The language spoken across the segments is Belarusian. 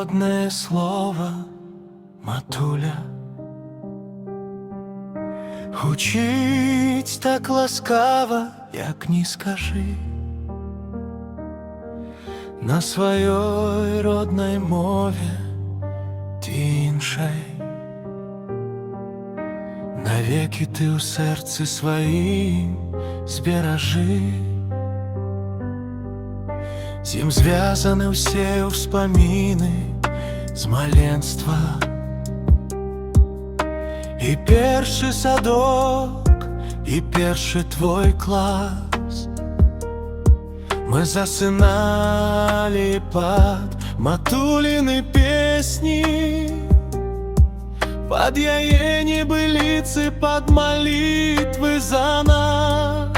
одне слово, матуля, гучить так ласкаво, як ні скажи. На своей родной мове ти іншай, навеки ти у серці своїм збережи. Зім зв'язані всі успоміни з маленства. І перший садок, і перший твой клас. Мы засынали под матулины песни, под яе небылицы, под молитвы за нас.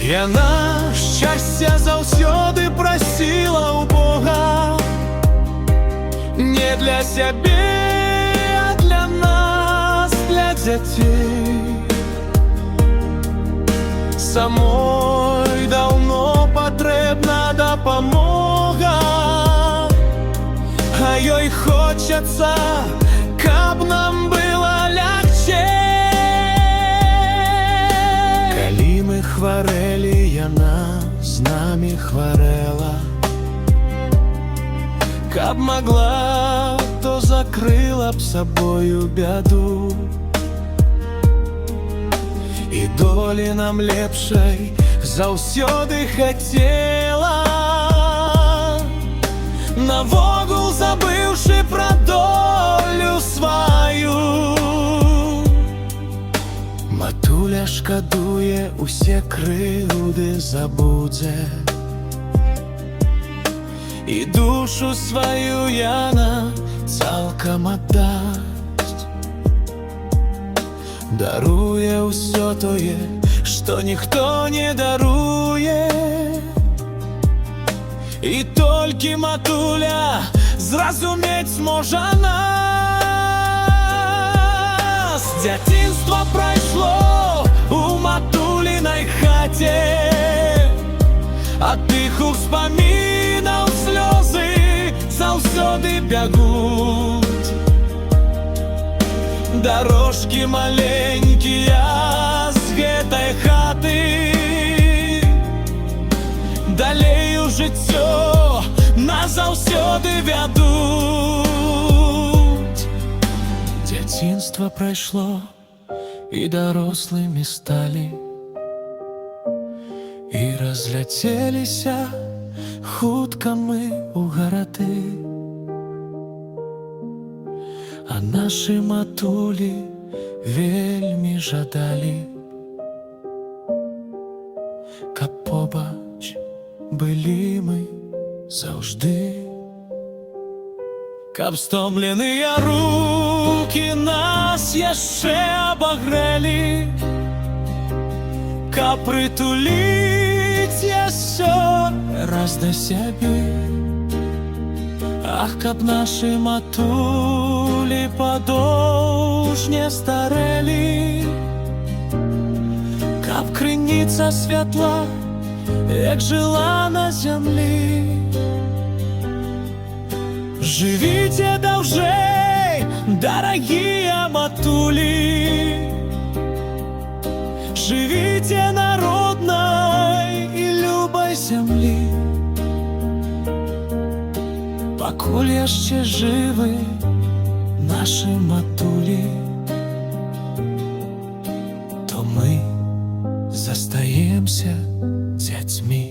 Яна шчасця заўсёды просила у Бога, не для сябе, а для нас, для дзяцей. Самой давно патрэбна дапамога, а ёй хочацца, каб нам было лягчэй. Калі мы хварэлі, яна з намі хварэла. Каб магла, то закрыла б сабою бяду. І долі нам лепшай заўсёды хацела, навогул забыўшы пра долю сваю. Матуля шкадуе, усе крыўды забудзе, і душу сваю яна цалкам аддасць. Даруе ўсё тое, што ніхто не даруе. І толькі матуля зразумець можа нас. Дзяцінства прайшло у матулінай хаце, ад тых успамінаў слёзы заўсёды бягуць. Дорожки маленькія з гэтай хаты, далей у жыццё назаўсёды вядуць. Дзяцінства прайшло, і дарослымі сталі, і разляцеліся хутка мы у гарады. А нашы матулі вельмі жадалі, каб побач былі мы заўжды. Каб стомленыя рукі нас яшчэ абагрэлі, каб прытуліць яшчэ раз да сябе. Ах, каб нашы матулі падоўж не старэлі, каб крыніца святла, як жыла на зямлі. Жывіце даўжэй, дарагія матулі, жывіце на роднай і любай зямлі. Пакуль яшчэ жывы нашы матулі, то мы застаемся дзяцьмі.